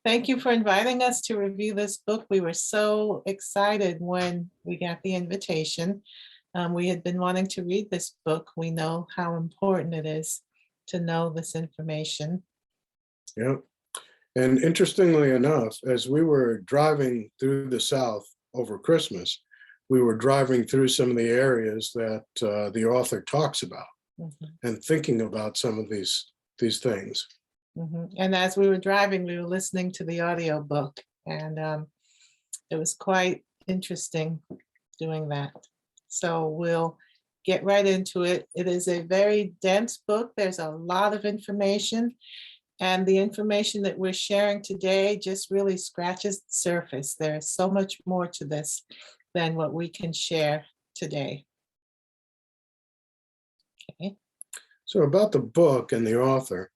Thank you for inviting us to review this book. We were so excited when we got the invitation. We had been wanting to read this book. We know how important it is to know this information. Yep. And interestingly enough, as we were driving through the South over Christmas, we were driving through some of the areas that the author talks about and thinking about some of these things. And as we were driving, we were listening to the audiobook, and it was quite interesting doing that. So we'll get right into it. It is a very dense book. There's a lot of information, and the information that we're sharing today just really scratches the surface. There is so much more to this than what we can share today. Okay. So about the book and the author,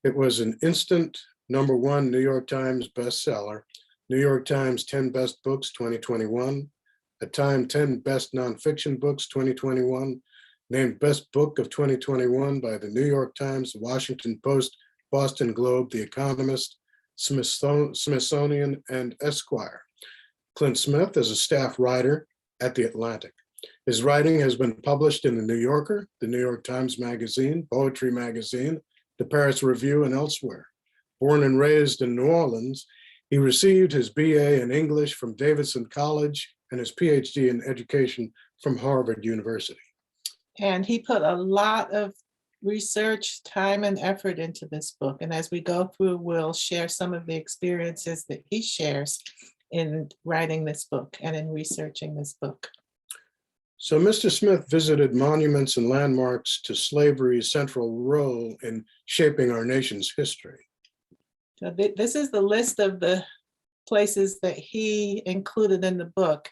it was an instant #1 New York Times bestseller, New York Times 10 Best Books 2021, a Time 10 Best Nonfiction Books 2021, named Best Book of 2021 by the New York Times, Washington Post, Boston Globe, The Economist, Smithsonian, and Esquire. Clint Smith is a staff writer at The Atlantic. His writing has been published in The New Yorker, The New York Times Magazine, Poetry Magazine, The Paris Review, and elsewhere. Born and raised in New Orleans, he received his BA in English from Davidson College and his PhD in education from Harvard University. And he put a lot of research, time, and effort into this book. And as we go through, we'll share some of the experiences that he shares in writing this book and in researching this book. So Mr. Smith visited monuments and landmarks to slavery's central role in shaping our nation's history. So this is the list of the places that he included in the book.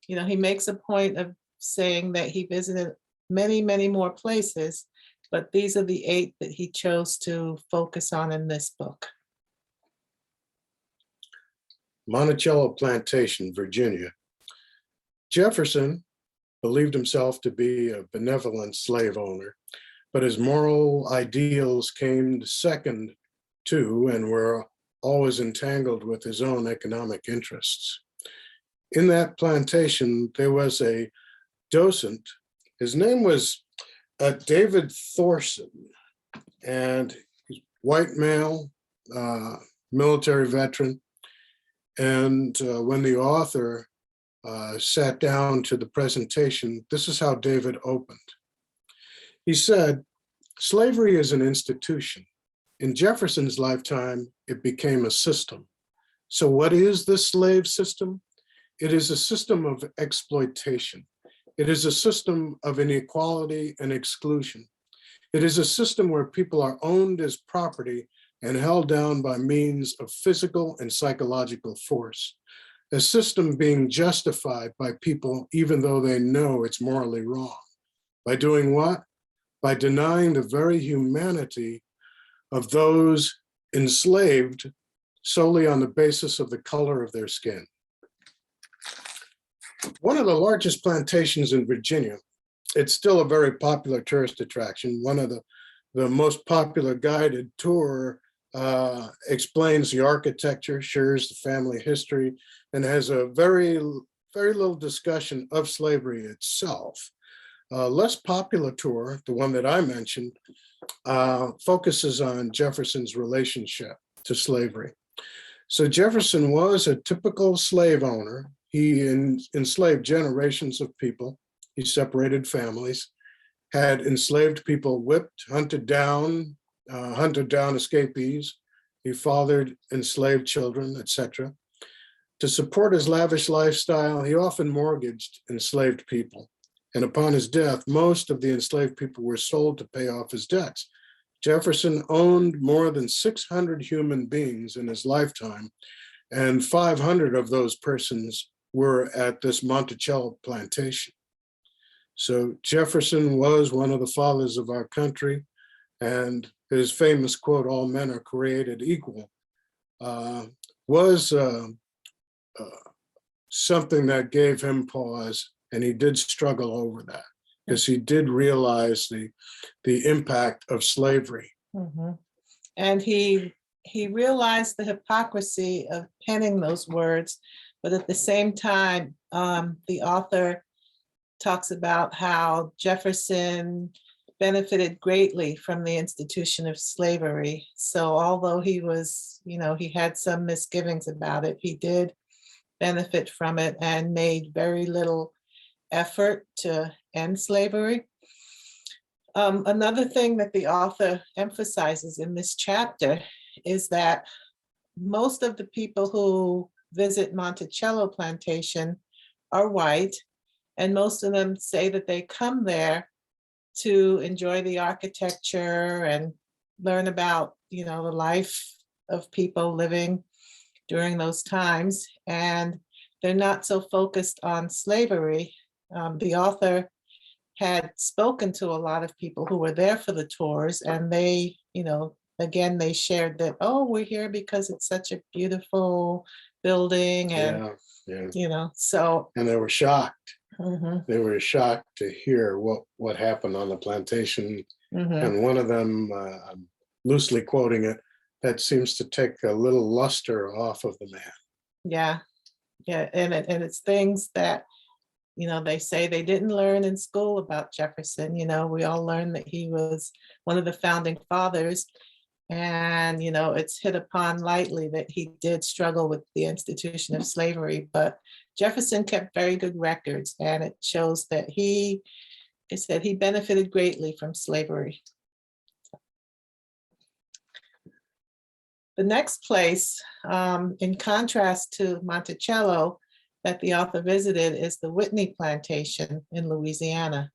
You know, he makes a point of saying that he visited many, many more places, but these are the 8 that he chose to focus on in this book. Monticello Plantation, Virginia. Jefferson believed himself to be a benevolent slave owner, but his moral ideals came second to and were always entangled with his own economic interests. In that plantation, there was a docent. His name was David Thorson, and he's white male, military veteran. And when the author sat down to the presentation, this is how David opened. He said, "Slavery is an institution. In Jefferson's lifetime, it became a system. So what is the slave system? It is a system of exploitation. It is a system of inequality and exclusion. It is a system where people are owned as property and held down by means of physical and psychological force. A system being justified by people even though they know it's morally wrong. By doing what? By denying the very humanity of those enslaved solely on the basis of the color of their skin." One of the largest plantations in Virginia, it's still a very popular tourist attraction. One of the most popular guided tour explains the architecture, shares the family history, and has a very little discussion of slavery itself. Less popular tour, the one that I mentioned, focuses on Jefferson's relationship to slavery. So Jefferson was a typical slave owner. He enslaved generations of people. He separated families, had enslaved people whipped, hunted down escapees. He fathered enslaved children, etc. To support his lavish lifestyle, he often mortgaged enslaved people. And upon his death, most of the enslaved people were sold to pay off his debts. Jefferson owned more than 600 human beings in his lifetime, and 500 of those persons were at this Monticello plantation. So Jefferson was one of the fathers of our country, and his famous quote, "All men are created equal," was something that gave him pause, and he did struggle over that because he did realize the impact of slavery. And he he realized the hypocrisy of penning those words, but at the same time, the author talks about how Jefferson benefited greatly from the institution of slavery. So although he was, he had some misgivings about it, he did benefit from it and made very little effort to end slavery. Another thing that the author emphasizes in this chapter is that most of the people who visit Monticello Plantation are white, and most of them say that they come there to enjoy the architecture and learn about, the life of people living during those times. And they're not so focused on slavery. The author had spoken to a lot of people who were there for the tours, and they, again, they shared that, oh, we're here because it's such a beautiful building, and so. And they were shocked. Mhm. They were shocked to hear what happened on the plantation. Mhm. And one of them, I'm loosely quoting it, that seems to take a little luster off of the man. Yeah, and it's things that, they say they didn't learn in school about Jefferson. We all learned that he was one of the founding fathers, and, it's hit upon lightly that he did struggle with the institution of slavery, but Jefferson kept very good records, and it shows that he benefited greatly from slavery. The next place, in contrast to Monticello, that the author visited is the Whitney Plantation in Louisiana.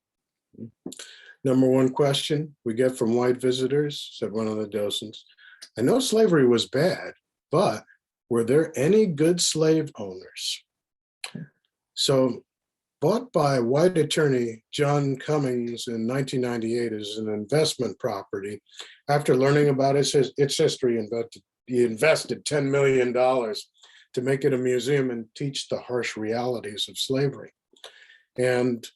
Number one question we get from white visitors, said one of the docents, I know slavery was bad, but were there any good slave owners? So, bought by white attorney John Cummings in 1998 as an investment property, after learning about its history, he invested $10 million to make it a museum and teach the harsh realities of slavery. And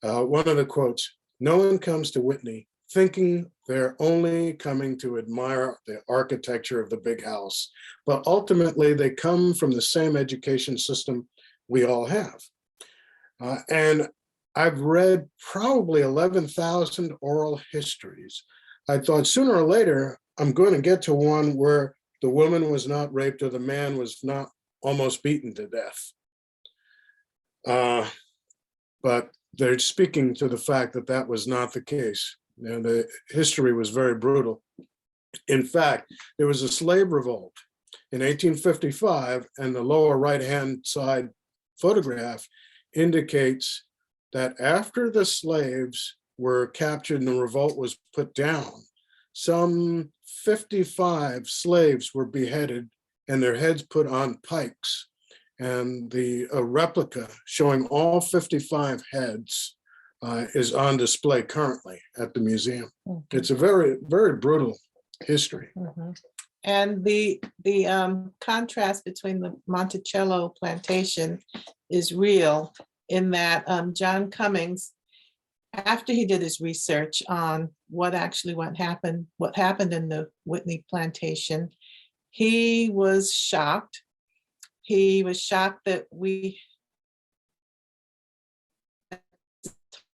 one of the quotes, no one comes to Whitney thinking they're only coming to admire the architecture of the big house, but ultimately they come from the same education system we all have. And I've read probably 11,000 oral histories. I thought sooner or later, I'm going to get to one where the woman was not raped or the man was not almost beaten to death. But they're speaking to the fact that that was not the case. And the history was very brutal. In fact, there was a slave revolt in 1855, and the lower right-hand side photograph indicates that after the slaves were captured and the revolt was put down, some 55 slaves were beheaded and their heads put on pikes. And a replica showing all 55 heads is on display currently at the museum. Mm-hmm. It's a very, very brutal history. Mm-hmm. And the contrast between the Monticello Plantation is real in that John Cummings, after he did his research on what happened in the Whitney Plantation, he was shocked. He was shocked that we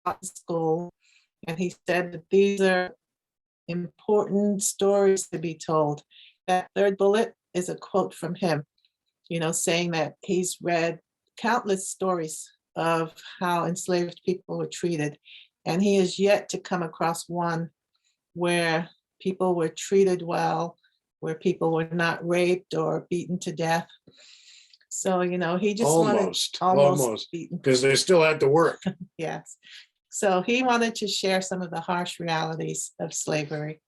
taught school, and he said that these are important stories to be told. That third bullet is a quote from him, saying that he's read countless stories of how enslaved people were treated, and he has yet to come across one where people were treated well, where people were not raped or beaten to death. So, he just almost because they still had to work. Yes. So he wanted to share some of the harsh realities of slavery.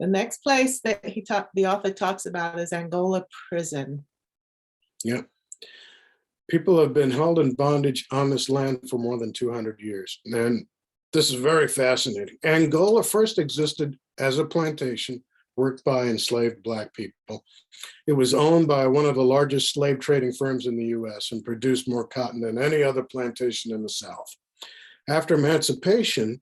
The next place that the author talks about is Angola prison. Yeah. People have been held in bondage on this land for more than 200 years. And this is very fascinating. Angola first existed as a plantation worked by enslaved Black people. It was owned by one of the largest slave trading firms in the US and produced more cotton than any other plantation in the South. After emancipation,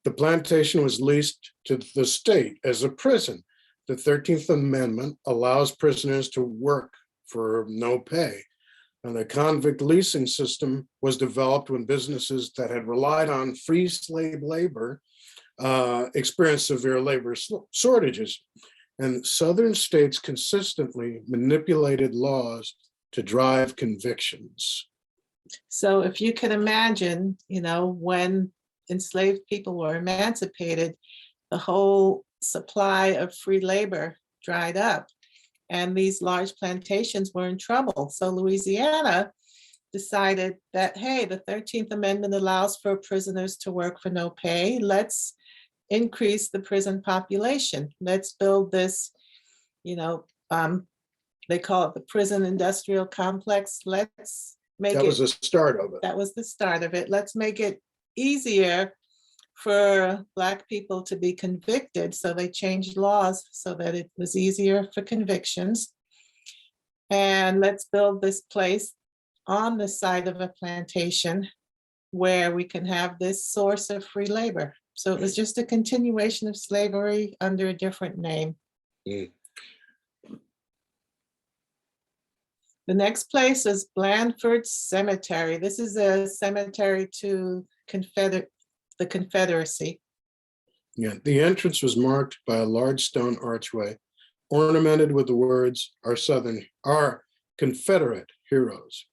The plantation was leased to the state as a prison. The 13th Amendment allows prisoners to work for no pay. And the convict leasing system was developed when businesses that had relied on free slave labor experienced severe labor shortages. And Southern states consistently manipulated laws to drive convictions. So if you can imagine, when enslaved people were emancipated, the whole supply of free labor dried up and these large plantations were in trouble. So Louisiana decided that, hey, the 13th Amendment allows for prisoners to work for no pay. Let's increase the prison population. Let's build this, they call it the prison industrial complex. Let's make That was the start of it. That was the start of it. Let's make it easier for Black people to be convicted. So they changed laws so that it was easier for convictions. And let's build this place on the side of a plantation where we can have this source of free labor. So it was just a continuation of slavery under a different name. Mm. The next place is Blandford Cemetery. This is a cemetery to the Confederacy. Yeah, the entrance was marked by a large stone archway ornamented with the words, our Confederate heroes.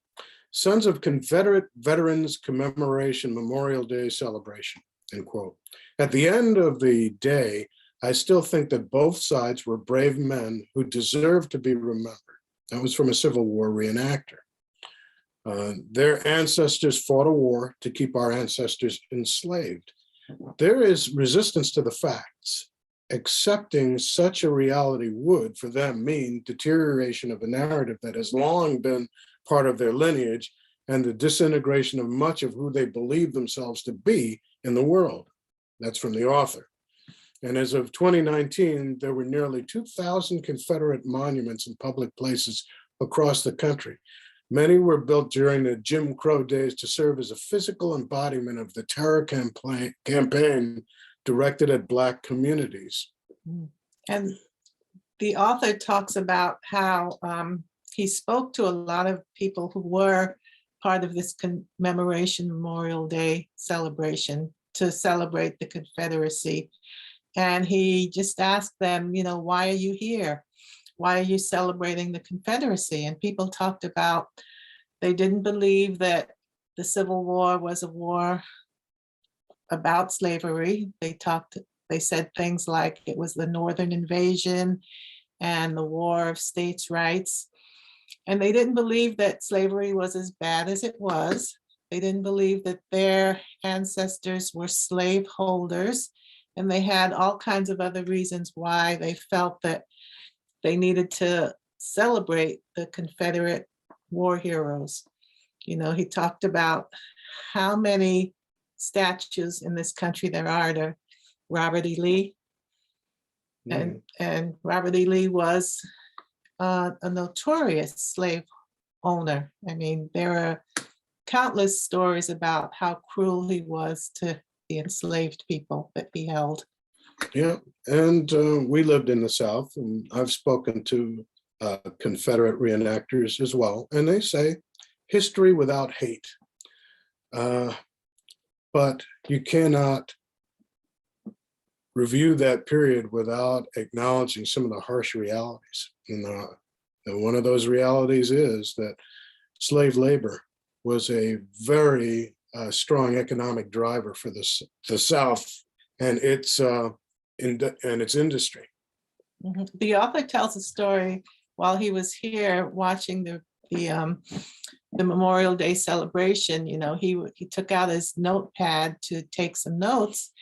Sons of Confederate Veterans Commemoration Memorial Day Celebration, end quote. At the end of the day, I still think that both sides were brave men who deserve to be remembered. That was from a Civil War reenactor. Their ancestors fought a war to keep our ancestors enslaved. There is resistance to the facts. Accepting such a reality would, for them, mean deterioration of a narrative that has long been part of their lineage and the disintegration of much of who they believe themselves to be in the world. That's from the author. And as of 2019, there were nearly 2,000 Confederate monuments in public places across the country. Many were built during the Jim Crow days to serve as a physical embodiment of the terror campaign directed at Black communities. And the author talks about how he spoke to a lot of people who were part of this commemoration Memorial Day celebration to celebrate the Confederacy. And he just asked them, why are you here? Why are you celebrating the Confederacy? And people talked about, they didn't believe that the Civil War was a war about slavery. They said things like it was the Northern invasion and the War of States' Rights. And they didn't believe that slavery was as bad as it was. They didn't believe that their ancestors were slave holders. And they had all kinds of other reasons why they felt that they needed to celebrate the Confederate war heroes. He talked about how many statues in this country there are to Robert E. Lee. And Robert E. Lee was a notorious slave owner. I mean, there are countless stories about how cruel he was to the enslaved people that he held. Yeah, and we lived in the South, and I've spoken to Confederate reenactors as well, and they say history without hate. But you cannot review that period without acknowledging some of the harsh realities. And one of those realities is that slave labor was a very strong economic driver for the South and its industry. Mm-hmm. The author tells a story while he was here watching the Memorial Day celebration. He took out his notepad to take some notes,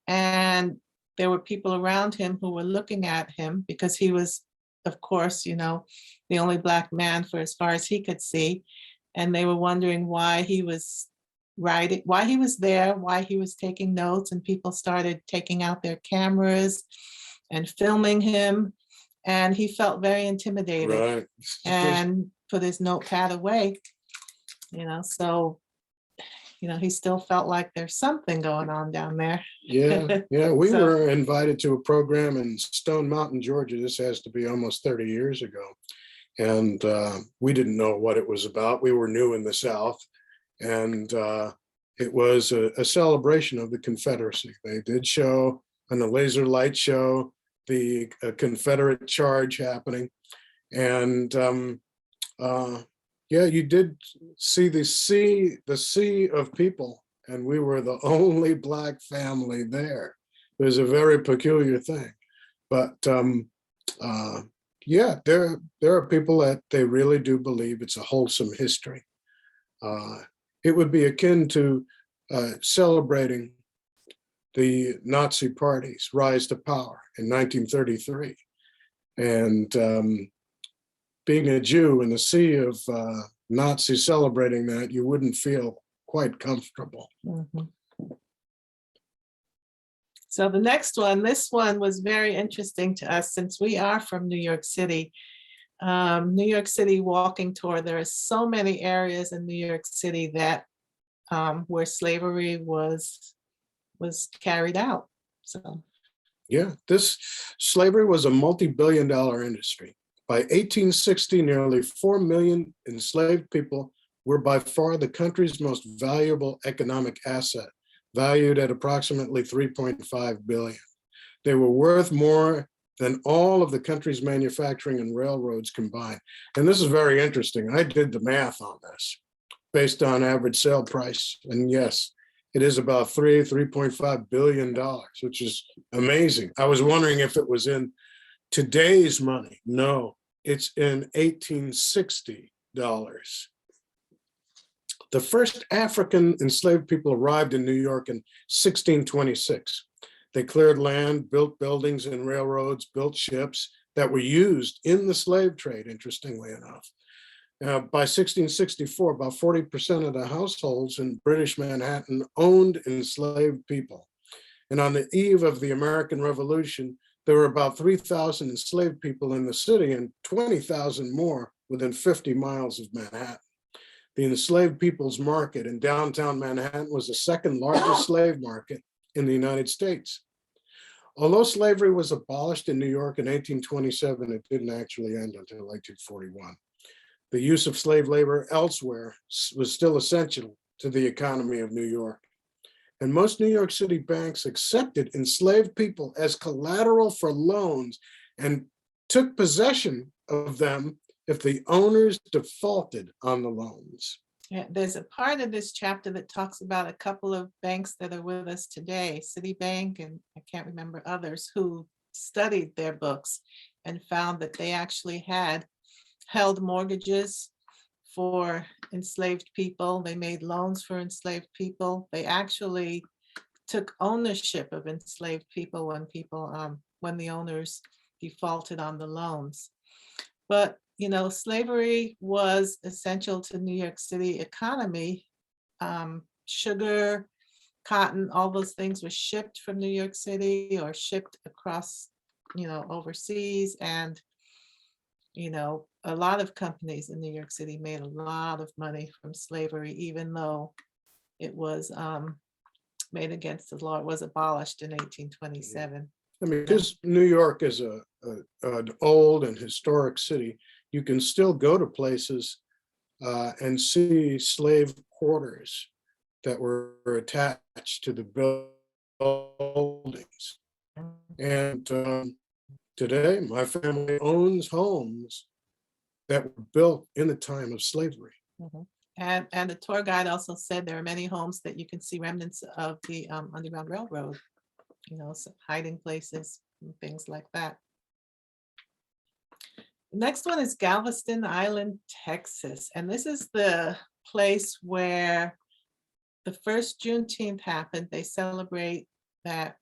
and there were people around him who were looking at him because he was, of course, the only Black man for as far as he could see, and they were wondering why he was writing, why he was there, why he was taking notes, and people started taking out their cameras and filming him, and he felt very intimidated. Right. And put his notepad away. So he still felt like there's something going on down there. Yeah, yeah. We So- were invited to a program in Stone Mountain, Georgia. This has to be almost 30 years ago. And we didn't know what it was about. We were new in the South. And it was a celebration of the Confederacy. They did show on the laser light show the Confederate charge happening. And yeah, you did see the sea of people, and we were the only Black family there. It was a very peculiar thing. But yeah, there are people that they really do believe it's a wholesome history. It would be akin to celebrating the Nazi Party's rise to power in 1933. And being a Jew in the sea of Nazis celebrating that, you wouldn't feel quite comfortable. Mhm. So the next one, this one was very interesting to us since we are from New York City. New York City walking tour, there are so many areas in New York City that where slavery was carried out. So Yeah, this slavery was a multi-billion-dollar industry. By 1860, nearly 4 million enslaved people were by far the country's most valuable economic asset, valued at approximately 3.5 billion. They were worth more than all of the country's manufacturing and railroads combined. And this is very interesting. I did the math on this based on average sale price. And yes, it is about $3.5 billion, which is amazing. I was wondering if it was in today's money. No, it's in 1860 dollars. The first African enslaved people arrived in New York in 1626. They cleared land, built buildings and railroads, built ships that were used in the slave trade, interestingly enough. By 1664, about 40% of the households in British Manhattan owned enslaved people. And on the eve of the American Revolution, there were about 3,000 enslaved people in the city and 20,000 more within 50 miles of Manhattan. The enslaved people's market in downtown Manhattan was the second largest slave market in the United States. Although slavery was abolished in New York in 1827, it didn't actually end until 1841. The use of slave labor elsewhere was still essential to the economy of New York. And most New York City banks accepted enslaved people as collateral for loans and took possession of them if the owners defaulted on the loans. yeah, there's a part of this chapter that talks about a couple of banks that are with us today, Citibank, and I can't remember others, who studied their books and found that they actually had held mortgages for enslaved people. They made loans for enslaved people. They actually took ownership of enslaved people when the owners defaulted on the loans. But slavery was essential to New York City economy. Sugar, cotton, all those things were shipped from New York City or shipped across, overseas. And, a lot of companies in New York City made a lot of money from slavery, even though it was made against the law. It was abolished in 1827. I mean, because New York is an old and historic city, you can still go to places and see slave quarters that were attached to the buildings. And today, my family owns homes that were built in the time of slavery. Mhm. And the tour guide also said there are many homes that you can see remnants of the Underground Railroad, some hiding places and things like that. The next one is Galveston Island, Texas. And this is the place where the first Juneteenth happened. They celebrate that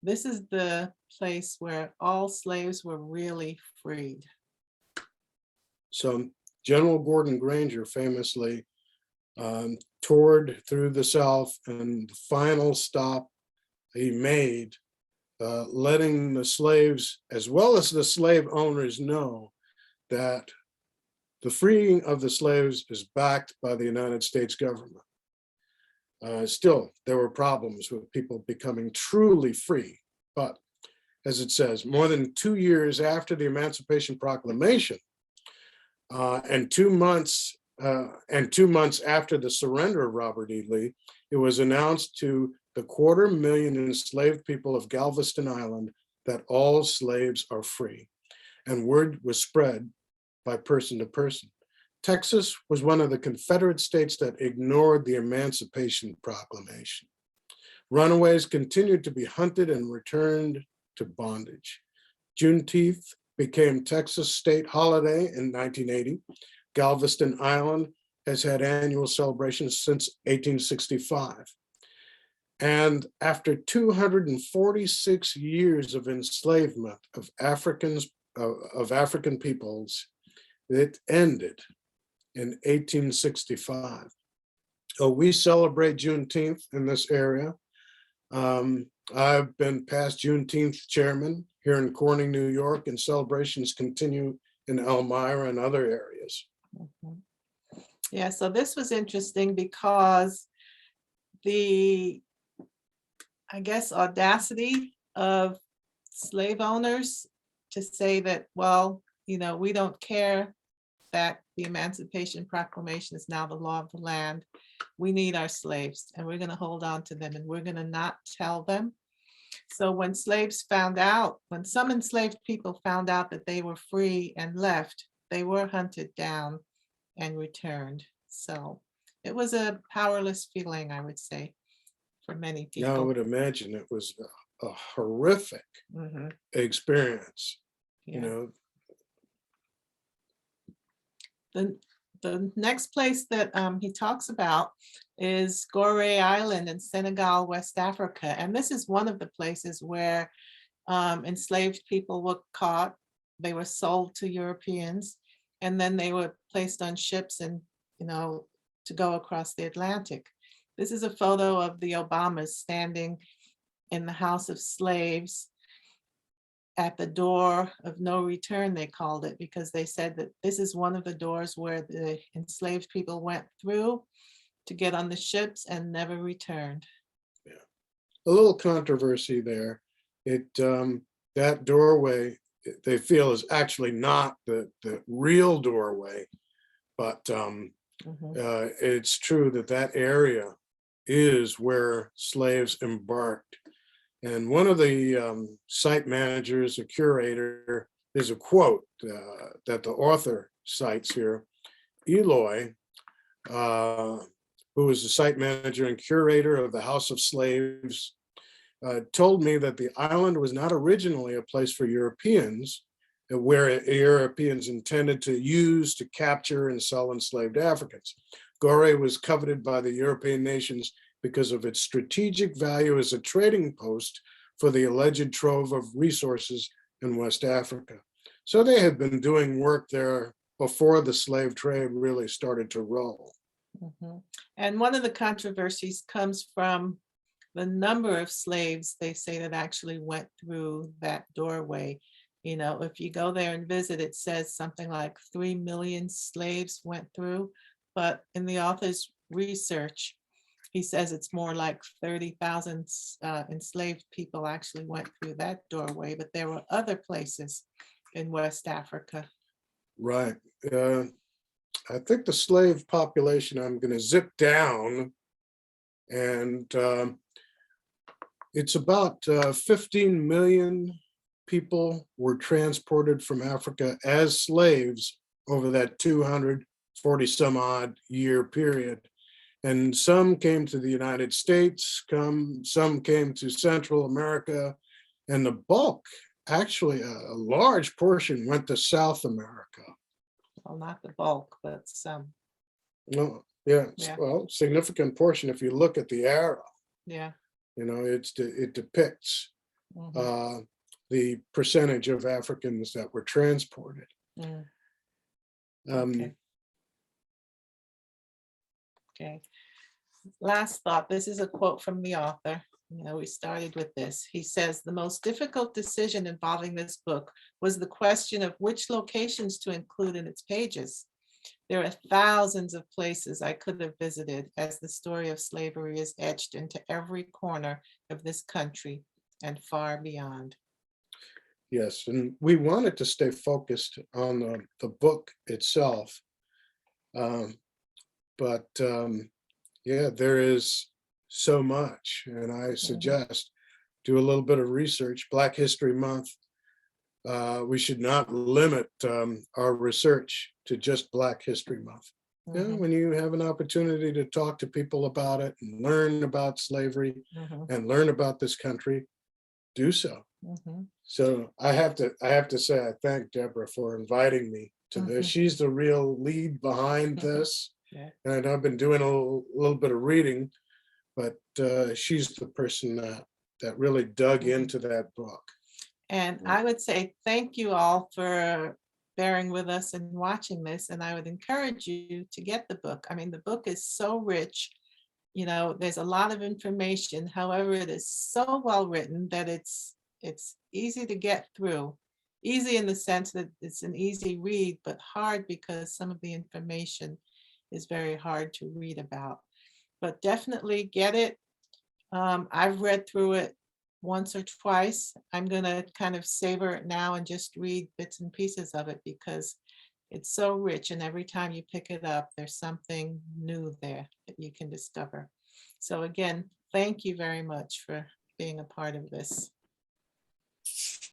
this is the place where all slaves were really freed. So General Gordon Granger famously toured through the South, and the final stop he made, letting the slaves as well as the slave owners know that the freeing of the slaves is backed by the United States government. Still, there were problems with people becoming truly free. But as it says, more than 2 years after the Emancipation Proclamation, and 2 months after the surrender of Robert E. Lee, it was announced to the 250,000 enslaved people of Galveston Island that all slaves are free, and word was spread by person to person. Texas was one of the Confederate states that ignored the Emancipation Proclamation. Runaways continued to be hunted and returned to bondage. Juneteenth became Texas state holiday in 1980. Galveston Island has had annual celebrations since 1865. And after 246 years of enslavement of African peoples, it ended in 1865. So we celebrate Juneteenth in this area. I've been past Juneteenth chairman here in Corning, New York, and celebrations continue in Elmira and other areas. Mhm. Yeah, so this was interesting because the, I guess, audacity of slave owners to say that, well, we don't care that the Emancipation Proclamation is now the law of the land. We need our slaves and we're going to hold on to them and we're going to not tell them. So when some enslaved people found out that they were free and left, they were hunted down and returned. So it was a powerless feeling, I would say, for many people. Yeah, I would imagine it was a horrific experience. Yeah. The next place that he talks about is Gorée Island in Senegal, West Africa. And this is one of the places where enslaved people were caught. They were sold to Europeans, and then they were placed on ships and, to go across the Atlantic. This is a photo of the Obamas standing in the House of Slaves at the door of no return, they called it, because they said that this is one of the doors where the enslaved people went through to get on the ships and never returned. Yeah, a little controversy there. That doorway, they feel, is actually not the real doorway, but it's true that area is where slaves embarked. And one of the site managers, a curator, there's a quote that the author cites here. Eloy, who was the site manager and curator of the House of Slaves, told me that the island was not originally a place for Europeans, where Europeans intended to use to capture and sell enslaved Africans. Gorée was coveted by the European nations because of its strategic value as a trading post for the alleged trove of resources in West Africa. So they had been doing work there before the slave trade really started to roll. And one of the controversies comes from the number of slaves they say that actually went through that doorway. If you go there and visit, it says something like 3 million slaves went through, but in the author's research, he says it's more like 30,000 enslaved people actually went through that doorway, but there were other places in West Africa. Right. I think the slave population, I'm going to zip down, and it's about 15 million people were transported from Africa as slaves over that 240 some odd year period. And some came to the United States, some came to Central America, and the bulk, actually a large portion, went to South America. Well, not the bulk, but some. No, yeah. Well, significant portion if you look at the arrow. Yeah. It depicts the percentage of Africans that were transported. Okay. Last thought. This is a quote from the author. We started with this. He says, the most difficult decision involving this book was the question of which locations to include in its pages. There are thousands of places I could have visited as the story of slavery is etched into every corner of this country and far beyond. Yes, and we wanted to stay focused on the book itself. Um, but yeah, there is so much, and I Mhm, suggest do a little bit of research. Black History Month, we should not limit our research to just Black History Month. Yeah, mhm, when you have an opportunity to talk to people about it and learn about slavery mhm, and learn about this country, do so. mhm, So I have to say I thank Deborah for inviting me to this. mhm, She's the real lead behind mhm. this, Yeah. and I've been doing a little bit of reading, but she's the person that really dug Mhm. into that book. And Yeah. I would say thank you all for bearing with us and watching this. And I would encourage you to get the book. I mean, the book is so rich. You know, there's a lot of information. However, it is so well written that it's easy to get through. Easy in the sense that it's an easy read, but hard because some of the information is very hard to read about. But definitely get it. I've read through it once or twice. I'm gonna kind of savor it now and just read bits and pieces of it because it's so rich, and every time you pick it up, there's something new there that you can discover. So again, thank you very much for being a part of this.